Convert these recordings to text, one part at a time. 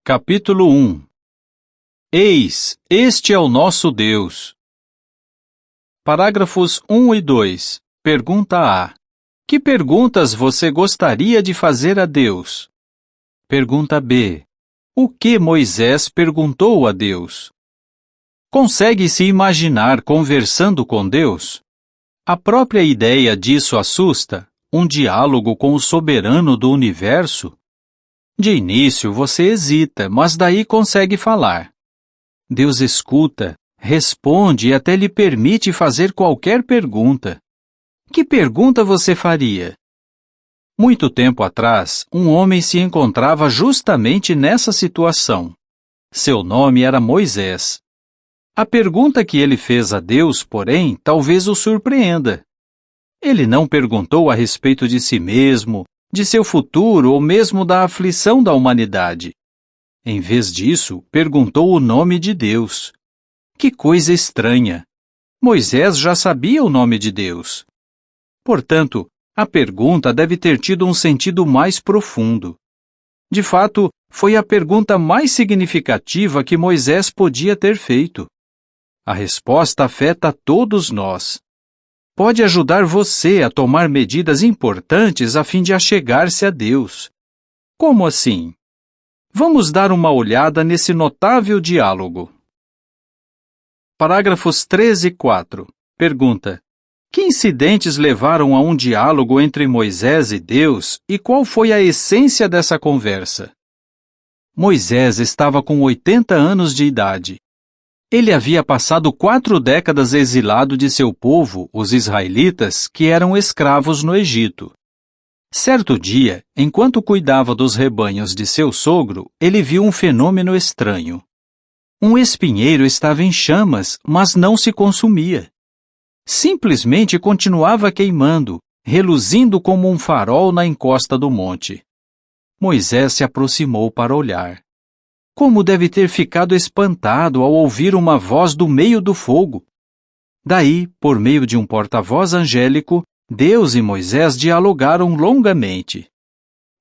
Capítulo 1. Eis, este é o nosso Deus. Parágrafos 1 e 2. Pergunta A. Que perguntas você gostaria de fazer a Deus? Pergunta B. O que Moisés perguntou a Deus? Consegue se imaginar conversando com Deus? A própria ideia disso assusta? Um diálogo com o soberano do universo? De início você hesita, mas daí consegue falar. Deus escuta, responde e até lhe permite fazer qualquer pergunta. Que pergunta você faria? Muito tempo atrás, um homem se encontrava justamente nessa situação. Seu nome era Moisés. A pergunta que ele fez a Deus, porém, talvez o surpreenda. Ele não perguntou a respeito de si mesmo, de seu futuro ou mesmo da aflição da humanidade. Em vez disso, perguntou o nome de Deus. Que coisa estranha! Moisés já sabia o nome de Deus. Portanto, a pergunta deve ter tido um sentido mais profundo. De fato, foi a pergunta mais significativa que Moisés podia ter feito. A resposta afeta todos nós. Pode ajudar você a tomar medidas importantes a fim de achegar-se a Deus. Como assim? Vamos dar uma olhada nesse notável diálogo. Parágrafos 3 e 4. Pergunta: que incidentes levaram a um diálogo entre Moisés e Deus e qual foi a essência dessa conversa? Moisés estava com 80 anos de idade. Ele havia passado 4 décadas exilado de seu povo, os israelitas, que eram escravos no Egito. Certo dia, enquanto cuidava dos rebanhos de seu sogro, ele viu um fenômeno estranho. Um espinheiro estava em chamas, mas não se consumia. Simplesmente continuava queimando, reluzindo como um farol na encosta do monte. Moisés se aproximou para olhar. Como deve ter ficado espantado ao ouvir uma voz do meio do fogo. Daí, por meio de um porta-voz angélico, Deus e Moisés dialogaram longamente.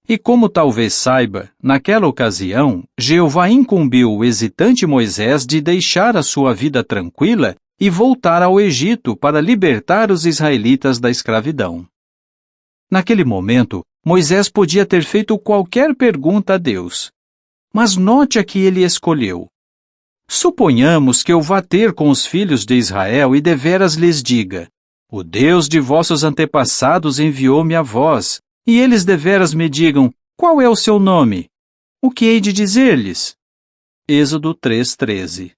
E como talvez saiba, naquela ocasião, Jeová incumbiu o hesitante Moisés de deixar a sua vida tranquila e voltar ao Egito para libertar os israelitas da escravidão. Naquele momento, Moisés podia ter feito qualquer pergunta a Deus. Mas note a que ele escolheu. Suponhamos que eu vá ter com os filhos de Israel e deveras lhes diga: o Deus de vossos antepassados enviou-me a vós, e eles deveras me digam: qual é o seu nome? O que hei de dizer-lhes? Êxodo 3:13.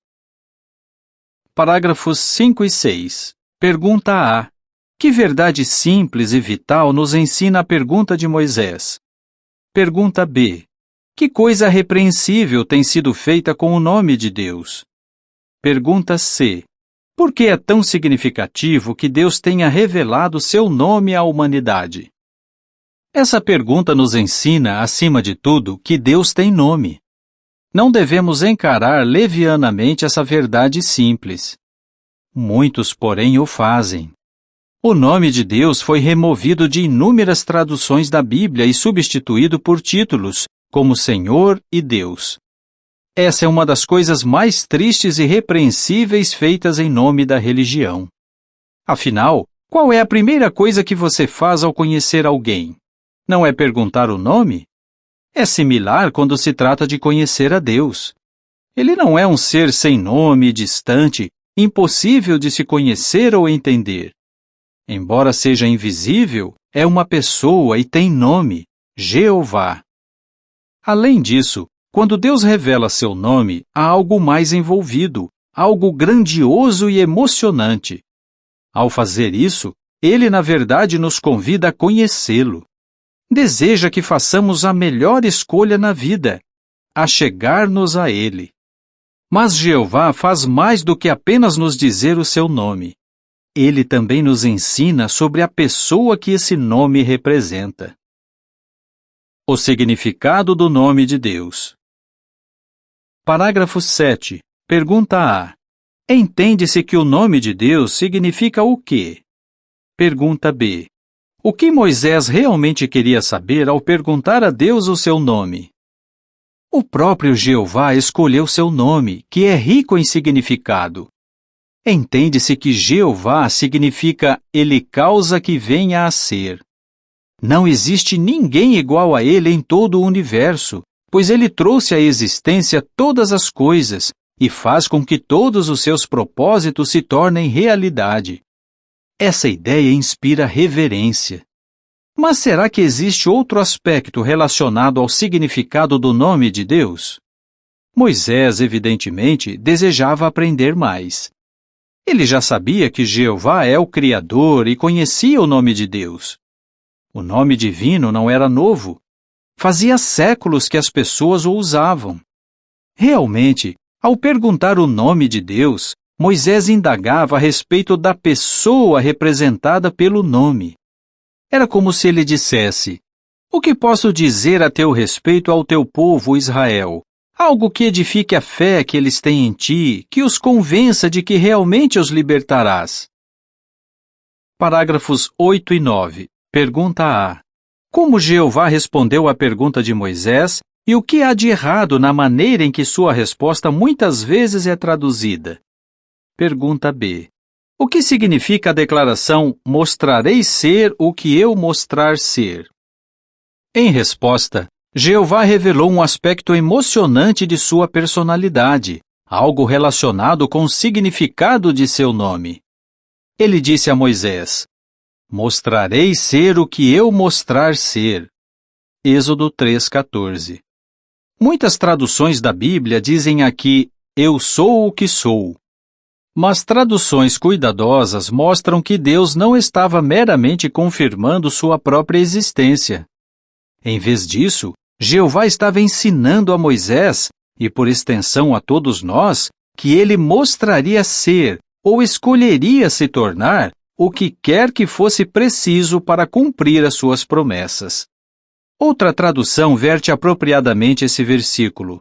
Parágrafos 5 e 6. Pergunta A. Que verdade simples e vital nos ensina a pergunta de Moisés? Pergunta B. Que coisa repreensível tem sido feita com o nome de Deus? Pergunta C. Por que é tão significativo que Deus tenha revelado seu nome à humanidade? Essa pergunta nos ensina, acima de tudo, que Deus tem nome. Não devemos encarar levianamente essa verdade simples. Muitos, porém, o fazem. O nome de Deus foi removido de inúmeras traduções da Bíblia e substituído por títulos, como Senhor e Deus. Essa é uma das coisas mais tristes e repreensíveis feitas em nome da religião. Afinal, qual é a primeira coisa que você faz ao conhecer alguém? Não é perguntar o nome? É similar quando se trata de conhecer a Deus. Ele não é um ser sem nome, distante, impossível de se conhecer ou entender. Embora seja invisível, é uma pessoa e tem nome, Jeová. Além disso, quando Deus revela seu nome, há algo mais envolvido, algo grandioso e emocionante. Ao fazer isso, Ele na verdade nos convida a conhecê-lo. Deseja que façamos a melhor escolha na vida, achegar-nos a Ele. Mas Jeová faz mais do que apenas nos dizer o seu nome. Ele também nos ensina sobre a pessoa que esse nome representa. O significado do nome de Deus. Parágrafo 7. Pergunta A. Entende-se que o nome de Deus significa o quê? Pergunta B. O que Moisés realmente queria saber ao perguntar a Deus o seu nome? O próprio Jeová escolheu seu nome, que é rico em significado. Entende-se que Jeová significa Ele causa que venha a ser. Não existe ninguém igual a Ele em todo o universo, pois Ele trouxe à existência todas as coisas e faz com que todos os seus propósitos se tornem realidade. Essa ideia inspira reverência. Mas será que existe outro aspecto relacionado ao significado do nome de Deus? Moisés, evidentemente, desejava aprender mais. Ele já sabia que Jeová é o Criador e conhecia o nome de Deus. O nome divino não era novo. Fazia séculos que as pessoas o usavam. Realmente, ao perguntar o nome de Deus, Moisés indagava a respeito da pessoa representada pelo nome. Era como se ele dissesse: "O que posso dizer a teu respeito ao teu povo Israel? Algo que edifique a fé que eles têm em ti, que os convença de que realmente os libertarás." Parágrafos 8 e 9. Pergunta A. Como Jeová respondeu à pergunta de Moisés e o que há de errado na maneira em que sua resposta muitas vezes é traduzida? Pergunta B. O que significa a declaração "mostrarei ser o que eu mostrar ser"? Em resposta, Jeová revelou um aspecto emocionante de sua personalidade, algo relacionado com o significado de seu nome. Ele disse a Moisés: "Mostrarei ser o que eu mostrar ser." Êxodo 3:14. Muitas traduções da Bíblia dizem aqui "eu sou o que sou." Mas traduções cuidadosas mostram que Deus não estava meramente confirmando sua própria existência. Em vez disso, Jeová estava ensinando a Moisés, e por extensão a todos nós, que ele mostraria ser, ou escolheria se tornar, o que quer que fosse preciso para cumprir as suas promessas. Outra tradução verte apropriadamente esse versículo: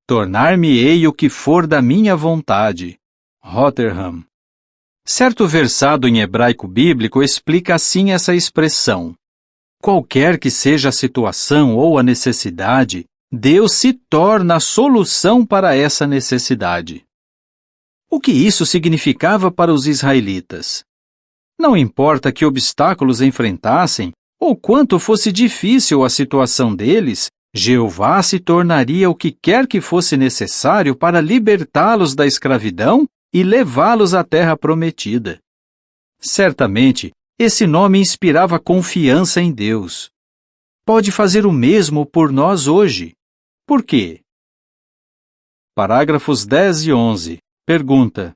"Tornar-me-ei o que for da minha vontade." Rotherham. Certo versado em hebraico bíblico explica assim essa expressão: qualquer que seja a situação ou a necessidade, Deus se torna a solução para essa necessidade. O que isso significava para os israelitas? Não importa que obstáculos enfrentassem, ou quanto fosse difícil a situação deles, Jeová se tornaria o que quer que fosse necessário para libertá-los da escravidão e levá-los à terra prometida. Certamente, esse nome inspirava confiança em Deus. Pode fazer o mesmo por nós hoje. Por quê? Parágrafos 10 e 11. Pergunta: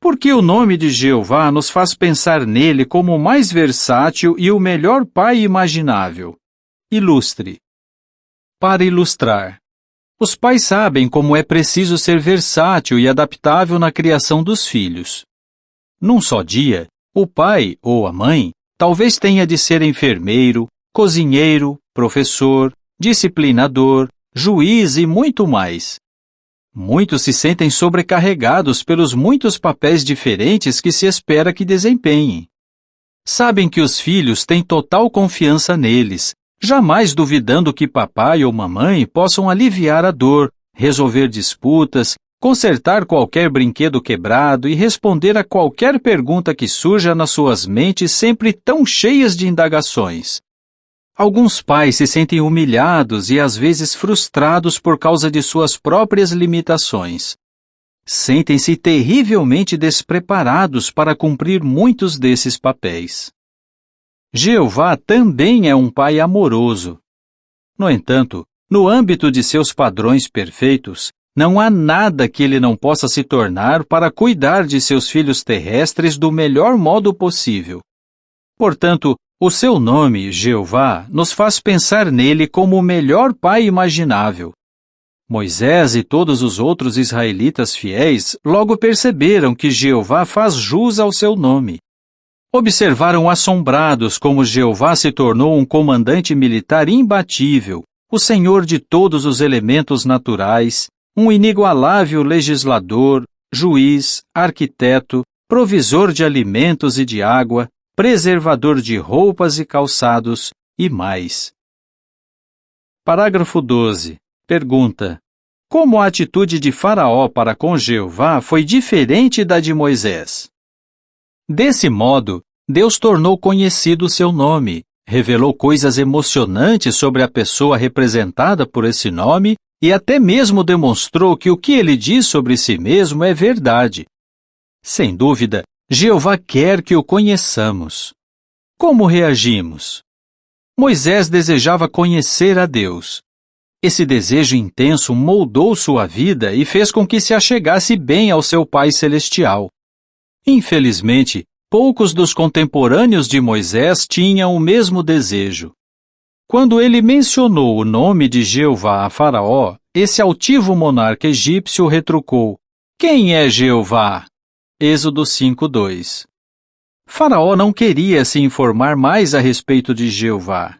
por que o nome de Jeová nos faz pensar nele como o mais versátil e o melhor pai imaginável? Ilustre. Para ilustrar, os pais sabem como é preciso ser versátil e adaptável na criação dos filhos. Num só dia, o pai ou a mãe talvez tenha de ser enfermeiro, cozinheiro, professor, disciplinador, juiz e muito mais. Muitos se sentem sobrecarregados pelos muitos papéis diferentes que se espera que desempenhem. Sabem que os filhos têm total confiança neles, jamais duvidando que papai ou mamãe possam aliviar a dor, resolver disputas, consertar qualquer brinquedo quebrado e responder a qualquer pergunta que surja nas suas mentes sempre tão cheias de indagações. Alguns pais se sentem humilhados e às vezes frustrados por causa de suas próprias limitações. Sentem-se terrivelmente despreparados para cumprir muitos desses papéis. Jeová também é um pai amoroso. No entanto, no âmbito de seus padrões perfeitos, não há nada que ele não possa se tornar para cuidar de seus filhos terrestres do melhor modo possível. Portanto, o seu nome, Jeová, nos faz pensar nele como o melhor pai imaginável. Moisés e todos os outros israelitas fiéis logo perceberam que Jeová faz jus ao seu nome. Observaram assombrados como Jeová se tornou um comandante militar imbatível, o senhor de todos os elementos naturais, um inigualável legislador, juiz, arquiteto, provisor de alimentos e de água, preservador de roupas e calçados, e mais. Parágrafo 12. Pergunta: como a atitude de Faraó para com Jeová foi diferente da de Moisés. Desse modo, Deus tornou conhecido seu nome, revelou coisas emocionantes sobre a pessoa representada por esse nome e até mesmo demonstrou que o que ele diz sobre si mesmo é verdade. Sem dúvida, Jeová quer que o conheçamos. Como reagimos? Moisés desejava conhecer a Deus. Esse desejo intenso moldou sua vida e fez com que se achegasse bem ao seu Pai Celestial. Infelizmente, poucos dos contemporâneos de Moisés tinham o mesmo desejo. Quando ele mencionou o nome de Jeová a Faraó, esse altivo monarca egípcio retrucou: "Quem é Jeová?" Êxodo 5:2. Faraó não queria se informar mais a respeito de Jeová.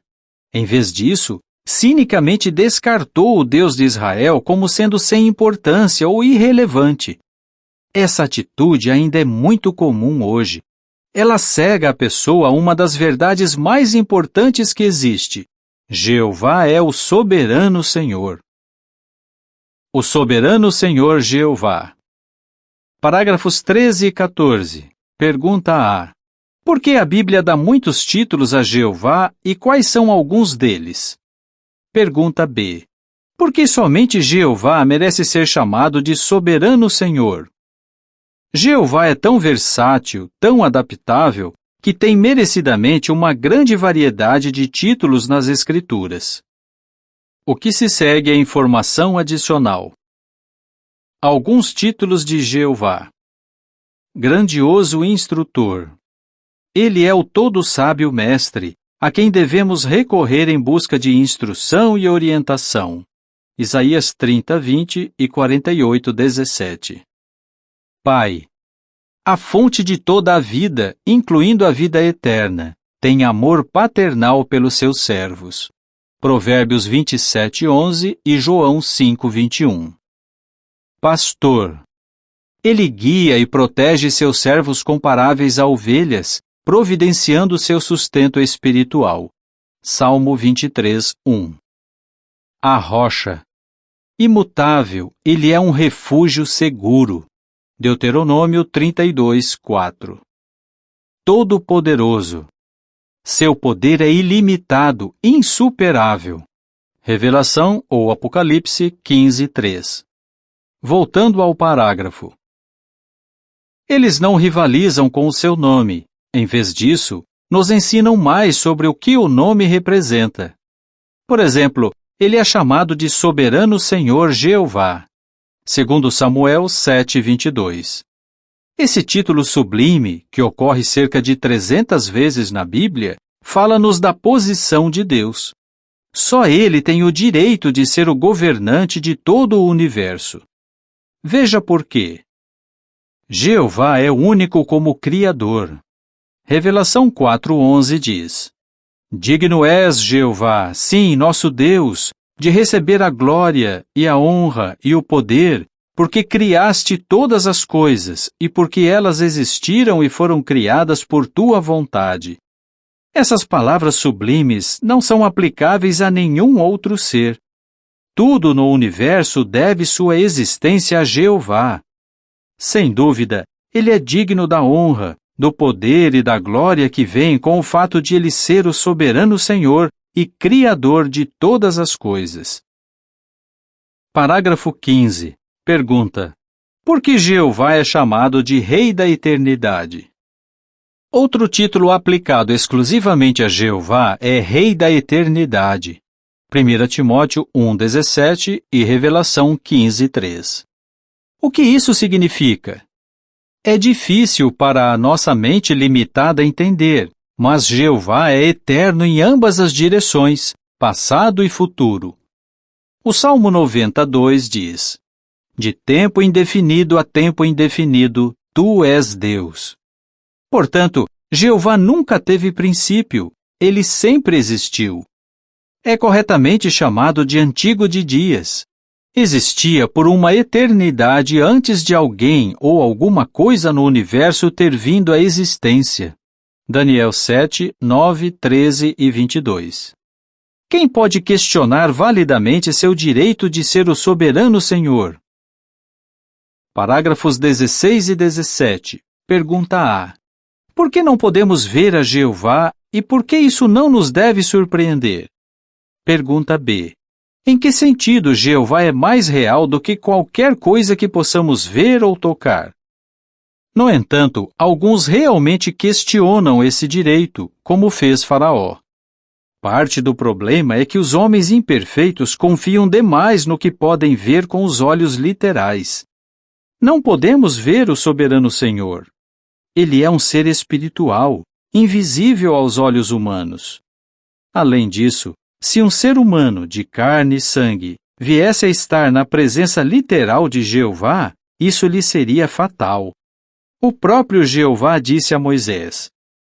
Em vez disso, cinicamente descartou o Deus de Israel como sendo sem importância ou irrelevante. Essa atitude ainda é muito comum hoje. Ela cega a pessoa a uma das verdades mais importantes que existe: Jeová é o soberano Senhor. O soberano Senhor Jeová. Parágrafos 13 e 14. Pergunta A. Por que a Bíblia dá muitos títulos a Jeová e quais são alguns deles? Pergunta B. Por que somente Jeová merece ser chamado de soberano Senhor? Jeová é tão versátil, tão adaptável, que tem merecidamente uma grande variedade de títulos nas Escrituras. O que se segue é informação adicional. Alguns títulos de Jeová. Grandioso instrutor. Ele é o todo-sábio mestre, a quem devemos recorrer em busca de instrução e orientação. Isaías 30:20 e 48:17. Pai. A fonte de toda a vida, incluindo a vida eterna, tem amor paternal pelos seus servos. Provérbios 27:11 e João 5:21. Pastor. Ele guia e protege seus servos comparáveis a ovelhas, providenciando seu sustento espiritual. Salmo 23:1. A rocha. Imutável, ele é um refúgio seguro. Deuteronômio 32:4. Todo-Poderoso. Seu poder é ilimitado, insuperável. Revelação ou Apocalipse 15:3. Voltando ao parágrafo. Eles não rivalizam com o seu nome. Em vez disso, nos ensinam mais sobre o que o nome representa. Por exemplo, ele é chamado de Soberano Senhor Jeová, segundo Samuel 7:22. Esse título sublime, que ocorre cerca de 300 vezes na Bíblia, fala-nos da posição de Deus. Só ele tem o direito de ser o governante de todo o universo. Veja por quê. Jeová é único como Criador. Revelação 4:11 diz: Digno és, Jeová, sim, nosso Deus, de receber a glória e a honra e o poder, porque criaste todas as coisas e porque elas existiram e foram criadas por tua vontade. Essas palavras sublimes não são aplicáveis a nenhum outro ser. Tudo no universo deve sua existência a Jeová. Sem dúvida, ele é digno da honra, do poder e da glória que vem com o fato de ele ser o soberano Senhor e Criador de todas as coisas. Parágrafo 15. Pergunta: por que Jeová é chamado de Rei da Eternidade? Outro título aplicado exclusivamente a Jeová é Rei da Eternidade. 1 Timóteo 1:17 e Revelação 15:3. O que isso significa? É difícil para a nossa mente limitada entender, mas Jeová é eterno em ambas as direções, passado e futuro. O Salmo 92 diz: De tempo indefinido a tempo indefinido, tu és Deus. Portanto, Jeová nunca teve princípio, ele sempre existiu. É corretamente chamado de Antigo de Dias. Existia por uma eternidade antes de alguém ou alguma coisa no universo ter vindo à existência. Daniel 7, 9, 13 e 22. Quem pode questionar validamente seu direito de ser o soberano Senhor? Parágrafos 16 e 17. Pergunta A. Por que não podemos ver a Jeová e por que isso não nos deve surpreender? Pergunta B. Em que sentido Jeová é mais real do que qualquer coisa que possamos ver ou tocar? No entanto, alguns realmente questionam esse direito, como fez Faraó. Parte do problema é que os homens imperfeitos confiam demais no que podem ver com os olhos literais. Não podemos ver o soberano Senhor. Ele é um ser espiritual, invisível aos olhos humanos. Além disso, se um ser humano de carne e sangue viesse a estar na presença literal de Jeová, isso lhe seria fatal. O próprio Jeová disse a Moisés: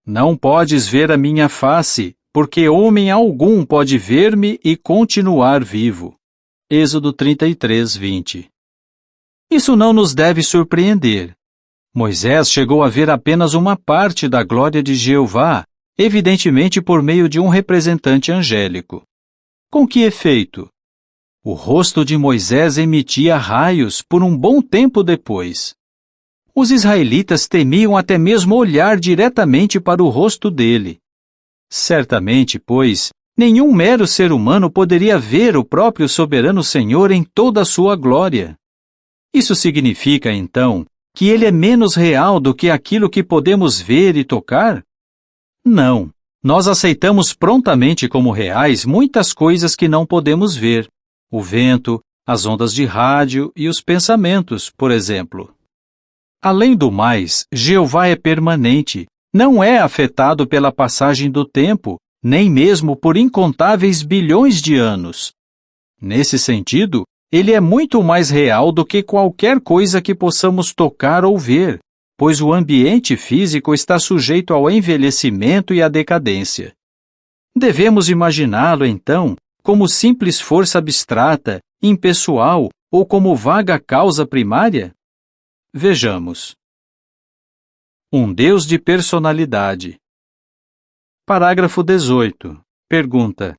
Não podes ver a minha face, porque homem algum pode ver-me e continuar vivo. Êxodo 33, 20. Isso não nos deve surpreender. Moisés chegou a ver apenas uma parte da glória de Jeová, evidentemente por meio de um representante angélico. Com que efeito? O rosto de Moisés emitia raios por um bom tempo depois. Os israelitas temiam até mesmo olhar diretamente para o rosto dele. Certamente, pois, nenhum mero ser humano poderia ver o próprio soberano Senhor em toda a sua glória. Isso significa, então, que ele é menos real do que aquilo que podemos ver e tocar? Não. Nós aceitamos prontamente como reais muitas coisas que não podemos ver. O vento, as ondas de rádio e os pensamentos, por exemplo. Além do mais, Jeová é permanente, não é afetado pela passagem do tempo, nem mesmo por incontáveis bilhões de anos. Nesse sentido, ele é muito mais real do que qualquer coisa que possamos tocar ou ver, pois o ambiente físico está sujeito ao envelhecimento e à decadência. Devemos imaginá-lo, então, como simples força abstrata, impessoal ou como vaga causa primária? Vejamos. Um Deus de personalidade. Parágrafo 18. Pergunta: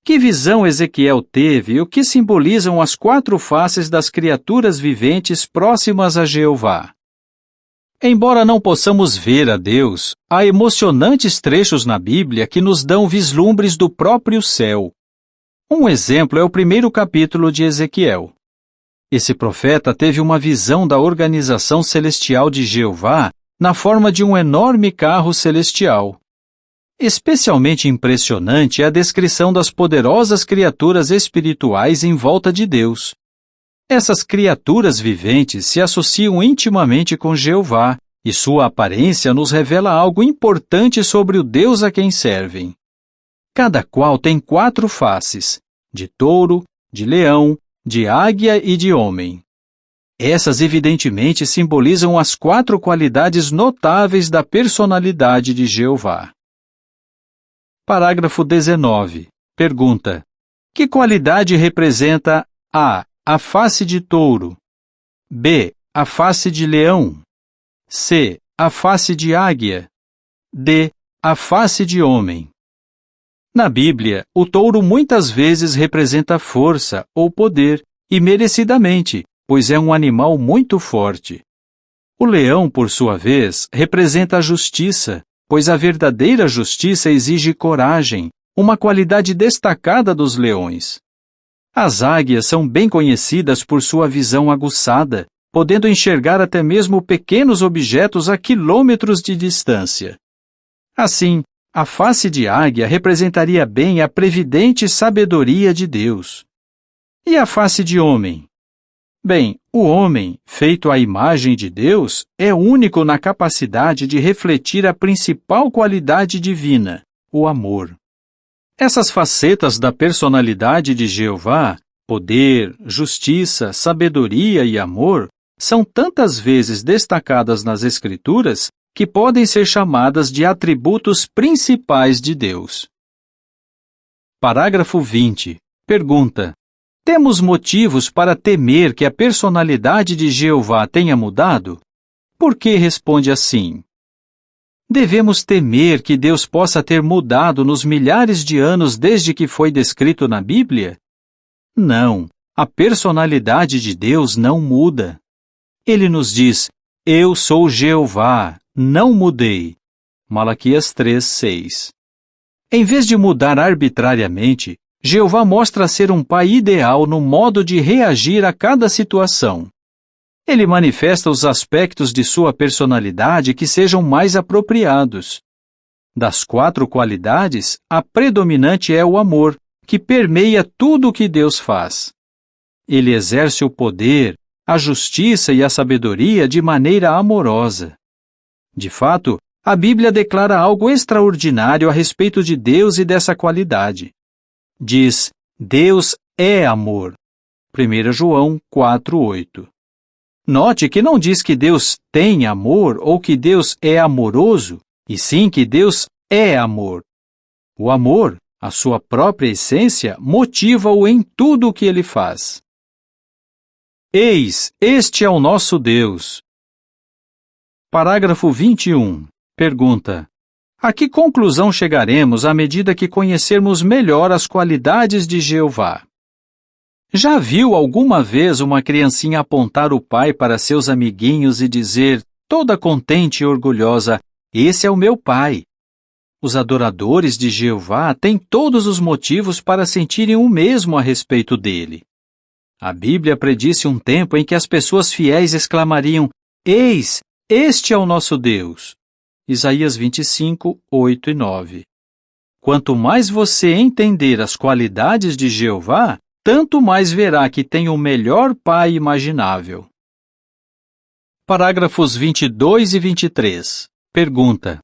que visão Ezequiel teve e o que simbolizam as 4 faces das criaturas viventes próximas a Jeová? Embora não possamos ver a Deus, há emocionantes trechos na Bíblia que nos dão vislumbres do próprio céu. Um exemplo é o 1º capítulo de Ezequiel. Esse profeta teve uma visão da organização celestial de Jeová na forma de um enorme carro celestial. Especialmente impressionante é a descrição das poderosas criaturas espirituais em volta de Deus. Essas criaturas viventes se associam intimamente com Jeová, e sua aparência nos revela algo importante sobre o Deus a quem servem. Cada qual tem 4 faces, de touro, de leão, de águia e de homem. Essas evidentemente simbolizam as 4 qualidades notáveis da personalidade de Jeová. Parágrafo 19. Pergunta: que qualidade representa A. A face de touro, B. A face de leão, C. A face de águia, D. A face de homem? Na Bíblia, o touro muitas vezes representa força ou poder, e merecidamente, pois é um animal muito forte. O leão, por sua vez, representa a justiça, pois a verdadeira justiça exige coragem, uma qualidade destacada dos leões. As águias são bem conhecidas por sua visão aguçada, podendo enxergar até mesmo pequenos objetos a quilômetros de distância. Assim, a face de águia representaria bem a previdente sabedoria de Deus. E a face de homem? Bem, o homem, feito à imagem de Deus, é único na capacidade de refletir a principal qualidade divina, o amor. Essas facetas da personalidade de Jeová, poder, justiça, sabedoria e amor, são tantas vezes destacadas nas Escrituras que podem ser chamadas de atributos principais de Deus. Parágrafo 20. Pergunta: temos motivos para temer que a personalidade de Jeová tenha mudado? Por que responde assim? Devemos temer que Deus possa ter mudado nos milhares de anos desde que foi descrito na Bíblia? Não, a personalidade de Deus não muda. Ele nos diz: Eu sou Jeová, não mudei. Malaquias 3:6. Em vez de mudar arbitrariamente, Jeová mostra ser um pai ideal no modo de reagir a cada situação. Ele manifesta os aspectos de sua personalidade que sejam mais apropriados. Das 4 qualidades, a predominante é o amor, que permeia tudo o que Deus faz. Ele exerce o poder, a justiça e a sabedoria de maneira amorosa. De fato, a Bíblia declara algo extraordinário a respeito de Deus e dessa qualidade. Diz: Deus é amor. 1 João 4:8. Note que não diz que Deus tem amor ou que Deus é amoroso, e sim que Deus é amor. O amor, a sua própria essência, motiva-o em tudo o que ele faz. Eis, este é o nosso Deus. Parágrafo 21. Pergunta: a que conclusão chegaremos à medida que conhecermos melhor as qualidades de Jeová? Já viu alguma vez uma criancinha apontar o pai para seus amiguinhos e dizer, toda contente e orgulhosa: esse é o meu pai? Os adoradores de Jeová têm todos os motivos para sentirem o mesmo a respeito dele. A Bíblia predisse um tempo em que as pessoas fiéis exclamariam: Eis, este é o nosso Deus. Isaías 25, 8 e 9. Quanto mais você entender as qualidades de Jeová, tanto mais verá que tem o melhor pai imaginável. Parágrafos 22 e 23. Pergunta: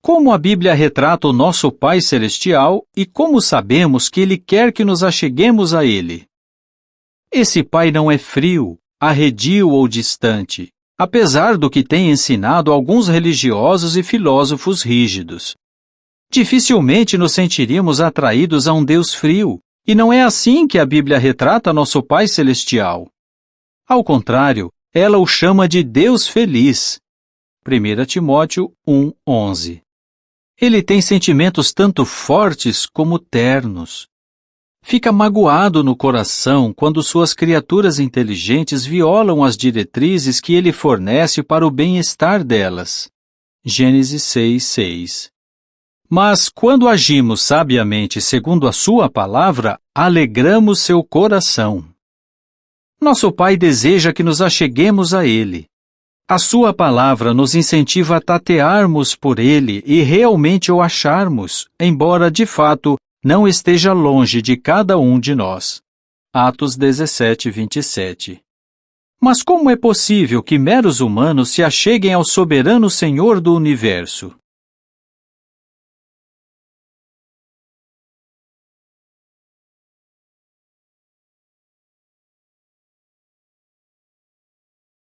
como a Bíblia retrata o nosso Pai Celestial e como sabemos que Ele quer que nos acheguemos a Ele? Esse Pai não é frio, arredio ou distante, apesar do que tem ensinado alguns religiosos e filósofos rígidos. Dificilmente nos sentiríamos atraídos a um Deus frio, e não é assim que a Bíblia retrata nosso Pai Celestial. Ao contrário, ela o chama de Deus feliz. 1 Timóteo 1:11. Ele tem sentimentos tanto fortes como ternos. Fica magoado no coração quando suas criaturas inteligentes violam as diretrizes que ele fornece para o bem-estar delas. Gênesis 6:6. Mas, quando agimos sabiamente segundo a sua palavra, alegramos seu coração. Nosso Pai deseja que nos acheguemos a Ele. A sua palavra nos incentiva a tatearmos por Ele e realmente o acharmos, embora, de fato, não esteja longe de cada um de nós. Atos 17:27. Mas como é possível que meros humanos se acheguem ao soberano Senhor do universo?